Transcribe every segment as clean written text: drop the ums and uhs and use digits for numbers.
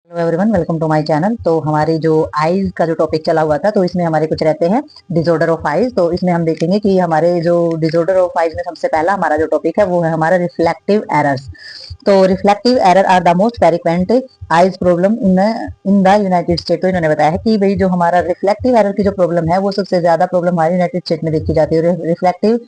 Hello everyone, welcome to my channel. तो हमारी जो आईज का जो टॉपिक चला हुआ था, तो इसमें हमारे कुछ रहते हैं डिसऑर्डर ऑफ आईज। तो इसमें हम देखेंगे कि हमारे जो डिसऑर्डर ऑफ आईज में सबसे पहला हमारा जो टॉपिक है वो है हमारा रिफ्लेक्टिव एरर्स। तो reflective error are the most frequent eyes problem in the United State. तो इन्होंने बताया है कि भाई जो हमारा रिफ्लेक्टिव एरर की जो प्रॉब्लम है वो सबसे ज्यादा प्रॉब्लम हमारे यूनाइटेड स्टेट में देखी जाती है। रिफ्लेक्टिव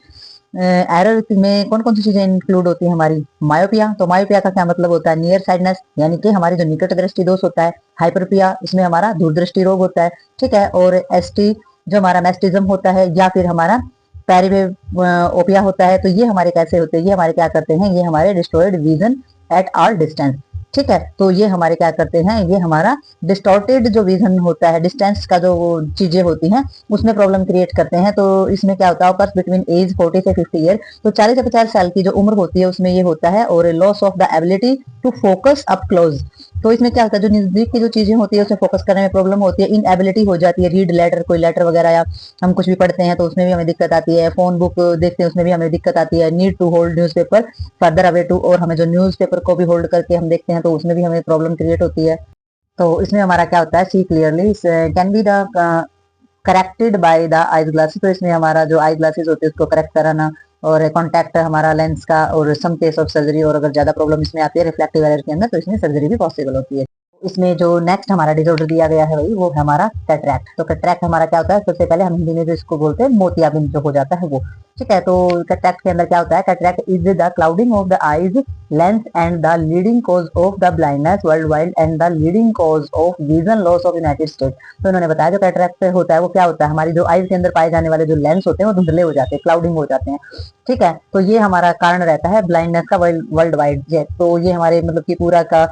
एरर में कौन कौन सी चीजें इंक्लूड होती है हमारी? मायोपिया। तो मायोपिया का क्या मतलब होता है? नियर साइडनेस, यानी कि हमारी जो निकट दृष्टि दोष होता है। हाइपरपिया, इसमें हमारा दूरदृष्टि रोग होता है, ठीक है। और एसटी जो हमारा मेस्टिज्म होता है, या फिर हमारा पेरिवेओपिया होता है। तो ये हमारे कैसे होते हैं? ये हमारे क्या करते हैं? ये हमारे destroyed vision at all distance, ठीक है। तो ये हमारे क्या करते हैं? ये हमारा डिस्टॉर्टेड जो विजन होता है, डिस्टेंस का जो चीजें होती हैं उसमें प्रॉब्लम क्रिएट करते हैं। तो इसमें क्या होता है? बिटवीन एज 40 से 50 ईयर, तो 40 से 50 साल की जो उम्र होती है उसमें ये होता है। और loss of the ability to focus up close. तो इसमें क्या होता है? जो नजदीक की जो चीजें होती है उसमें फोकस करने में प्रॉब्लम होती है, इनएबिलिटी हो जाती है। रीड लेटर, कोई लेटर वगैरह या हम कुछ भी पढ़ते हैं तो उसमें भी हमें दिक्कत आती है। फोन बुक देखते हैं उसमें भी हमें दिक्कत आती है। Need to hold newspaper further away too, और हमें जो न्यूज पेपर को भी होल्ड करके हम देखते हैं तो उसमें भी हमें प्रॉब्लम क्रिएट होती है। तो इसमें हमारा क्या होता है? See clearly can be the corrected by the eyes glasses. तो इसमें हमारा जो आई ग्लासेस होते हैं उसको करेक्ट कराना, और कॉन्टैक्ट हमारा लेंस का, और सम केस ऑफ सर्जरी। और अगर ज्यादा प्रॉब्लम इसमें आती है रिफ्लेक्टिव एरर के अंदर, तो इसमें सर्जरी भी पॉसिबल होती है। इसमें जो नेक्स्ट हमारा डिसऑर्डर दिया गया है भाई, वो है हमारा कैटरैक्ट। तो कैटरैक्ट हमारा क्या होता है? सबसे पहले हम हिंदी में जो इसको बोलते हैं मोतियाबिंद जो हो जाता है वो, ठीक है। तो कैटरैक्ट के अंदर क्या होता है? Cataract is the clouding of the eyes lens and the leading cause of the blindness world wide and the leading cause of vision loss of United State. तो इन्होंने बताया जो कैटरैक्ट होता है वो क्या होता है? हमारी जो आईज के अंदर पाए जाने वाले जो लेंस होते हैं वो धुंधले हो जाते हैं, क्लाउडिंग हो जाते हैं, ठीक है। तो ये हमारा कारण रहता है ब्लाइंडनेस का वर्ल्ड वाइड। तो ये हमारे मतलब कि पूरा का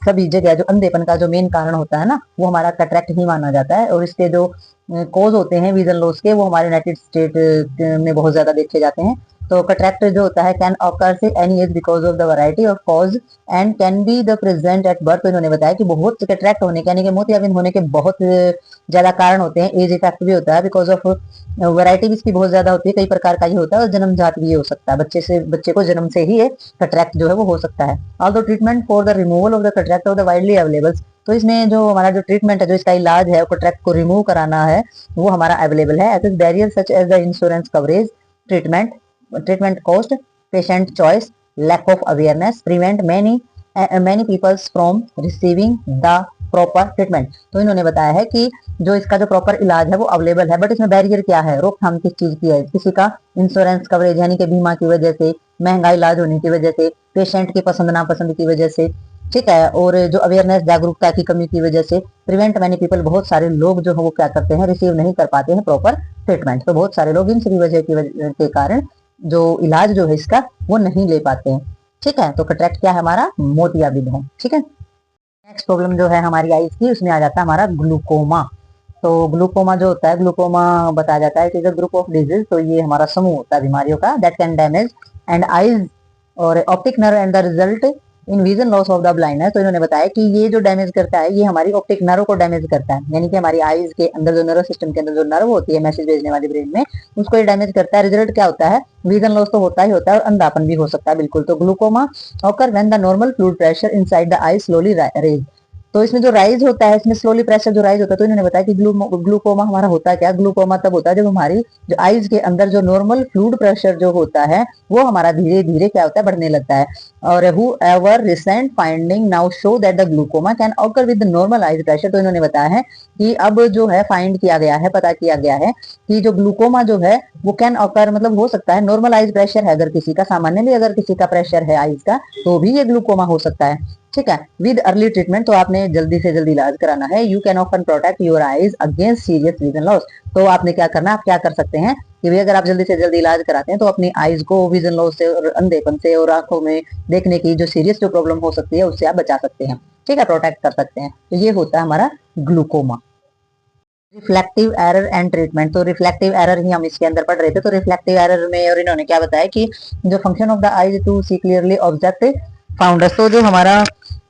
सभी जगह जो अंधेपन का जो मेन कारण होता है ना, वो हमारा कैटरैक्ट ही माना जाता है। और इसके जो कोज होते हैं विजन लॉस के, वो हमारे यूनाइटेड स्टेट में बहुत ज्यादा देखे जाते हैं। तो कैटरैक्ट जो होता है कैन ऑकर से any as because of the variety of cause and can be the present at birth. तो इन्होंने बताया कि बहुत कैटरैक्ट होने के, यानी कि मोतियाबिंद होने के बहुत ज्यादा कारण होते हैं। एज इफेक्ट भी होता है, बिकॉज ऑफ वैरायटी भी इसकी बहुत ज्यादा होती है, कई प्रकार का ये होता है। और जन्मजात भी ये हो सकता है, बच्चे को जन्म से ही ये कैटरैक्ट जो है वो हो सकता है। Although treatment for the removal of the cataract of the widely available. तो इसमें जो हमारा जो ट्रीटमेंट है, जो इसका इलाज है, कैटरैक्ट को रिमूव कराना है, वो हमारा अवेलेबल है। As barrier such as the insurance coverage, treatment cost, patient choice, lack of awareness prevent many peoples from receiving the proper treatment. तो इन्होंने बताया है कि जो इसका जो प्रॉपर इलाज है वो अवेलेबल है, बट इसमें बैरियर क्या है? रोकथाम किस चीज की है? किसी का इंश्योरेंस कवरेज, यानी कि बीमा की वजह से, महंगा इलाज होने की वजह से, पेशेंट की पसंद नापसंद की वजह से, ठीक है। और जो अवेयरनेस, जागरूकता की कमी की वजह से, प्रिवेंट मैनी पीपल, बहुत सारे लोग जो है वो क्या करते हैं? रिसीव नहीं कर पाते हैं प्रॉपर ट्रीटमेंट। तो बहुत सारे लोग इन सभी वजह के कारण जो इलाज जो है इसका वो नहीं ले पाते हैं, ठीक है। तो कैटरैक्ट क्या है? हमारा मोतियाबिंद है, ठीक है। नेक्स्ट प्रॉब्लम जो है हमारी आईज की, उसमें आ जाता है हमारा ग्लूकोमा। तो ग्लूकोमा जो होता है, ग्लूकोमा बताया जाता है कि ग्रुप ऑफ डिजीज। तो ये हमारा समूह होता है बीमारियों का, that can damage and eyes और optic nerve and the result in vision loss of the blindness. तो इन्होंने बताया कि ये जो डैमेज करता है ये हमारी ऑप्टिक नर्व को डैमेज करता है, यानी कि हमारी आईज के अंदर जो नर्व सिस्टम के अंदर जो नर्व होती है मैसेज भेजने वाली ब्रेन में, उसको ये डैमेज करता है। रिजल्ट क्या होता है? विजन लॉस तो होता ही होता है, और अंधापन भी हो सकता है, बिल्कुल। तो glaucoma occur when the normal fluid pressure inside the eye slowly rise. तो इसमें जो राइज होता है, इसमें स्लोली प्रेशर जो राइज होता है। तो इन्होंने बताया कि ग्लूकोमा हमारा होता है क्या? ग्लूकोमा तब होता है जब हमारी जो आईज के अंदर जो नॉर्मल फ्लूइड प्रेशर जो होता है वो हमारा धीरे धीरे क्या होता है? बढ़ने लगता है। और whoever recent finding now show that the glaucoma can occur with the normal eyes pressure। तो इन्होंने बताया है कि अब जो है फाइंड किया गया है, पता किया गया है कि जो ग्लूकोमा जो है वो कैन ऑकर, मतलब हो सकता है नॉर्मल आइज प्रेशर है अगर किसी का, सामान्य भी अगर किसी का प्रेशर है आइज का, तो भी ये ग्लूकोमा हो सकता है, ठीक है। विद अर्ली ट्रीटमेंट, तो आपने जल्दी से जल्दी इलाज कराना है। You can often protect your eyes against serious vision loss. तो आपने क्या करना है? आप क्या कर सकते हैं कि अगर आप जल्दी से जल्दी इलाज कराते हैं तो अपनी आईज को विजन लॉस से और अंधेपन से और आंखों में देखने की जो सीरियस जो प्रॉब्लम हो सकती है उससे आप बचा सकते हैं, ठीक है, प्रोटेक्ट कर सकते हैं। तो ये होता है हमारा glaucoma. Reflective error and treatment. तो रिफ्लेक्टिव एरर ही हम इसके अंदर पढ़ रहे थे। तो रिफ्लेक्टिव एरर में और इन्होंने क्या बताया कि जो function of the eyes to see clearly object founders. तो जो हमारा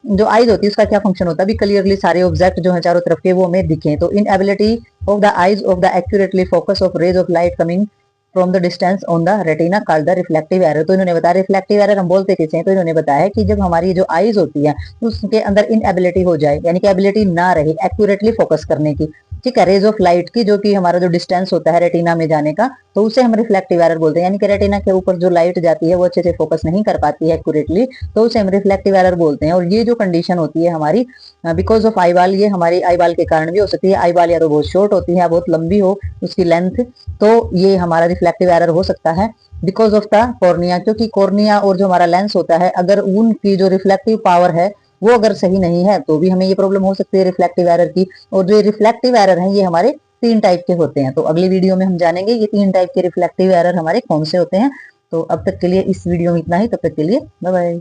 जो आईज होती है उसका क्या फंक्शन होता है? भी क्लियरली सारे ऑब्जेक्ट जो है चारों तरफ के वो हमें दिखें। तो inability of the eyes of the accurately focus of rays of light coming from the distance on the retina called the reflective error. तो इन्होंने बताया रिफ्लेक्टिव एरर हम बोलते किसे हैं, तो इन्होंने बताया कि जब हमारी जो आईज होती है उसके अंदर इनएबिलिटी हो जाए, यानी कि एबिलिटी ना रहे एक्यूरेटली फोकस करने की, ठीक है, रेज ऑफ लाइट की, जो कि हमारा जो डिस्टेंस होता है रेटिना में जाने का, तो उसे हम रिफ्लेक्टिव एरर बोलते हैं। यानी कि रेटिना के ऊपर जो लाइट जाती है वो अच्छे से फोकस नहीं कर पाती है एक्यूरेटली, तो उसे हम रिफ्लेक्टिव एरर बोलते हैं। और ये जो कंडीशन होती है हमारी बिकॉज ऑफ आई बाल, ये हमारी आई बाल के कारण भी हो सकती है। आई बाल या तो बहुत शॉर्ट होती है या बहुत लंबी हो उसकी लेंथ, तो ये हमारा रिफ्लेक्टिव एरर हो सकता है बिकॉज ऑफ द कॉर्निया, क्योंकि कॉर्निया और जो हमारा लेंस होता है, अगर उनकी जो रिफ्लेक्टिव पावर है वो अगर सही नहीं है तो भी हमें ये प्रॉब्लम हो सकती है रिफ्लेक्टिव एरर की। और जो रिफ्लेक्टिव एरर है ये हमारे 3 टाइप के होते हैं। तो अगली वीडियो में हम जानेंगे ये 3 टाइप के रिफ्लेक्टिव एरर हमारे कौन से होते हैं। तो अब तक के लिए इस वीडियो में इतना ही, तब तक के लिए बाय बाय।